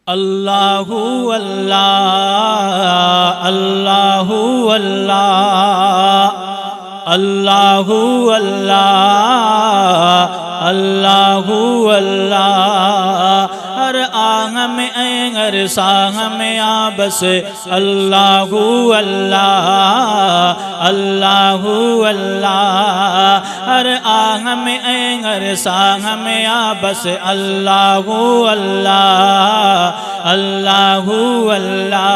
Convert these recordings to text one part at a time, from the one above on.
अल्लाहु अल्लाह अल्लाहु अल्लाह अल्लाहु अल्लाह अल्लाहु अल्लाह। हर आंग में हर सांग में आ बस अल्लाहु अल्लाह अल्लाहु अल्लाह। हर आंग में हर सांग में आ बस अल्लाहु अल्लाह अल्लाहु अल्लाह।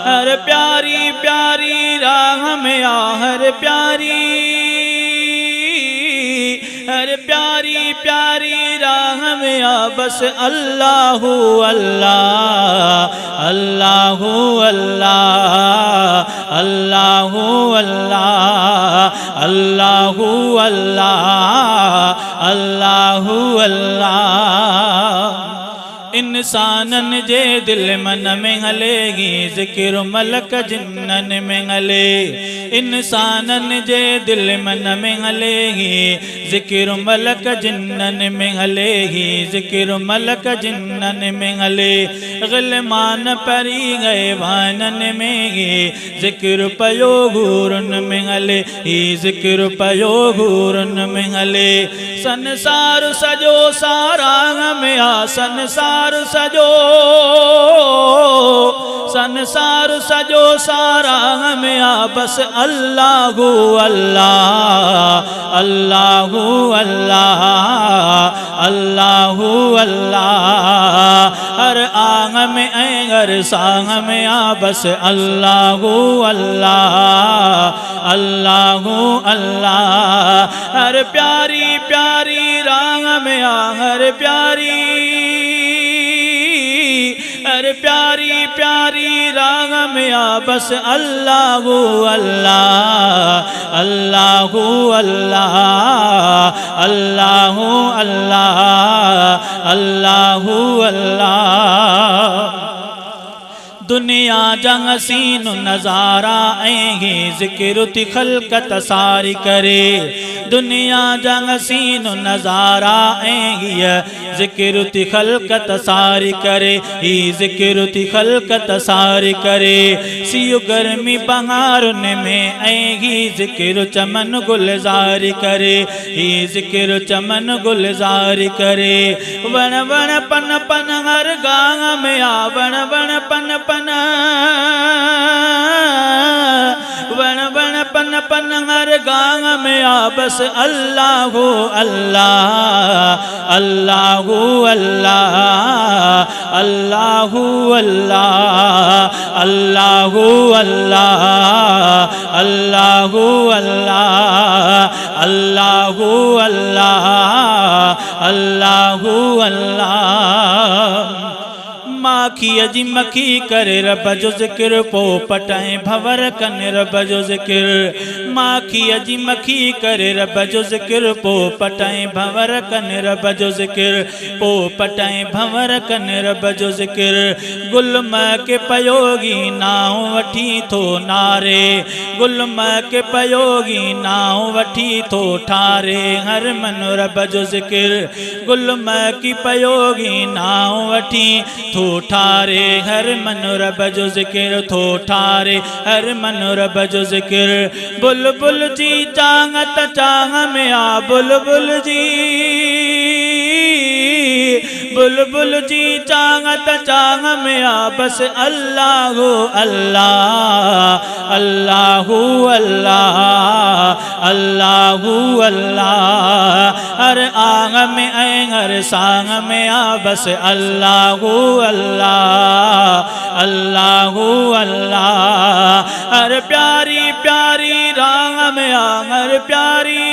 हर प्यारी प्यारी राह में आ हर प्यारी प्यारी राह में आ बस अल्लाहु अल्लाह अल्लाहु अल्लाह अल्लाहु अल्लाह अल्लाहु अल्लाह अल्लाहु अल्लाह। इंसानन जे दिल मन में हलेगी ज़िक्र मलक जिन्नन में हले। इंसानन जे दिल मन में हलेगी ज़िक्र मलक जिन्नन में हलेगी ज़िक्र मलक जिन्नन में हले। ग़िलमान परी गए वानन में ही ज़िक्र पयो घूरन में हले ही ज़िक्र पयो घूरन में हले। संसार सजो सारा में आ संसार सजो सारा में आ बस अल्लाहु अल्लाह अल्लाहु अल्लाह अल्लाहु अल्लाह। हर आंग में हर सांग में आ बस अल्लाहु अल्लाह अल्लाहु अल्लाह। हर प्यारी प्यारी राग में आ हर प्यारी प्यारी राग में आ बस अल्लाहु अल्लाह अल्लाहु अल्लाह अल्लाहु अल्लाह अल्लाहु अल्लाह। दुनिया जंग सीन नज़ारा ऐही ज़िक्र ती खलकत सारी करे। दुनिया जंग सीन नज़ारा ऐही ज़िक्र ती खलकत सारी करे ही ज़िक्र ती खलकत सारी करे। सियो गर्मी बहारुन में ऐही ज़िक्र चमन गुलजारी करे ही ज़िक्र चमन गुलजारी करे। वन वन पन पन हर गांग में आ वन वन पन पन वन वन पन पन हर गांग में आ बस अल्लाहु अल्लाह अल्लाहु अल्लाह अल्लाहु अल्लाह अल्लाहु अल्लाह अल्लाहु अल्लाह अल्लाहु अल्लाह अल्लाहु अल्लाह। माखी अजी मखी करे रब जो ज़िक्र पो पटाए भंवर कन रब जो ज़िक्र। माखी अजी मखी करे रब जो ज़िक्र पो पटाए भंवर कन रब जो ज़िक्र पो पटाए भंवर कन रब जो ज़िक्र। गुलम के पयोगी नाव वठी थो नारे गुलम के पयोगी नाव वठी थो ठारे हर मन रब जो ज़िक्र। गुलम की पयोगी नाव वठी थो ठारे हर मन रब जो ज़िक्र थो ठारे हर मन रब जो ज़िक्र। बुलबुल जी चांग त चांग में आ बुलबुल जी चांग त चांग में आ बस अल्लाहु अल्लाह अल्लाहु अल्लाह अल्लाहु अल्लाह। हर आंग में हर सांग में आ बस अल्लाहु अल्लाह अल्लाहु अल्लाह। हर प्यारी प्यारी राग में आ हर प्यारी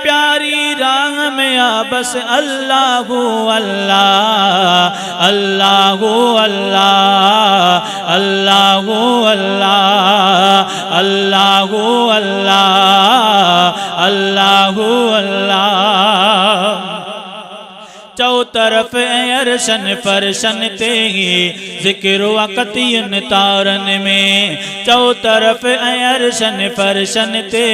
प्यारी राग में आ बस अल्लाहु अल्लाह अल्लाहु अल्लाह अल्लाहु अल्लाह अल्लाहु अल्लाह अल्लाहु अल्लाह। चौ तरफ अरशन फरशन ते जिक्र वक़तियुन तारन में चौ तरफ अरशन फरशन ते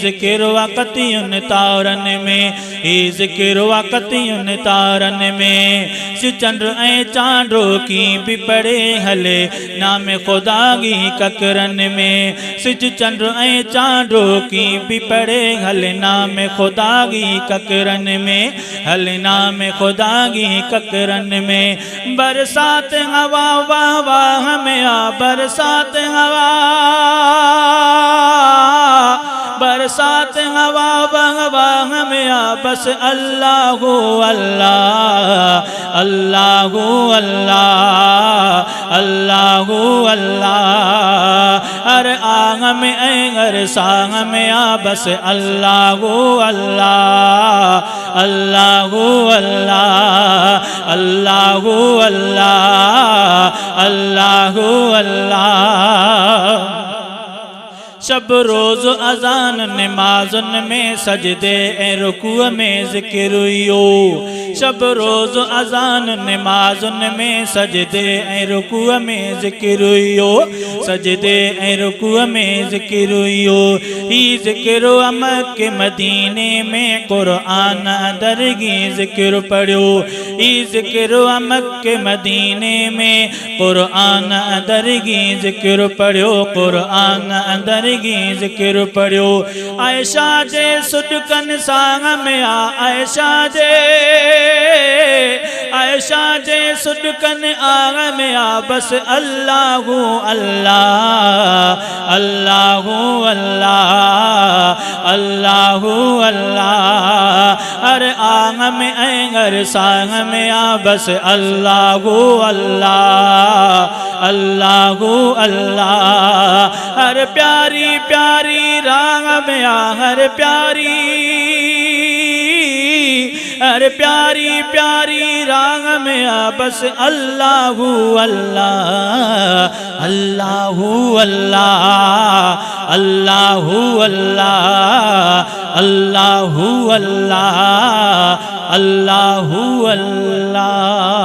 जिक्र वक़तियुन तारन में ही जिक्र वक़तियुन तारन में सि चंद्र ऐं चांडो की भी पड़े हले नाम खुदा की ककरन में सिज चंद्र ऐं चांडो की भी पड़े हले नाम खुदा की ककरन में हले नाम खुदा की ककरन में बरसात हवा वाह वाह में आ बरसात हवा बरसात हवा वाह वाह में आ बस अल्लाह अल्लाह अल्लाह अल्लाह अल्लाह अल्लाह हर आंग में हर सांग में आ बस अल्लाह अल्लाह अल्लाह अल्लाह अल्लाह अल्लाह अल्लाह अल्लाह शब रोज़ अज़ान नमाज़ुन में सजदे ए रुकूअ में ज़िक्र हुयो शब रोज़ अज़ान नमाज़ुन में सजदे ए रुकूअ में ज़िक्र हुयो सजदे ए रुकूअ में ज़िक्र हुयो ही ज़िक्र मक्के मदीने में क़ुरआन दरगी ज़िक्र पढ़ियो ही ज़िक्र मक्के मदीने में क़ुरआन दरगी ज़िक्र पढ़ियो क़ुरआन दरगी ज़िक्र पढ़ियो आयशा जे सुडकन सांग में आ आयशा जे सुडकन आग में आ बस अल्लाह अल्लाह अल्लाह अल्लाह अल्लाह अल्लाह हर आंग में हर सांग में आ बस अल्लाह अल्लाह अल्लाह अल्लाह हर प्यारी प्यारी राग में आ हर प्यारी प्यारी राग में आ बस अल्लाह अल्लाह अल्लाह अल्लाह अल्लाह अल्लाह अल्लाह अल्लाह अल्लाह अल्लाह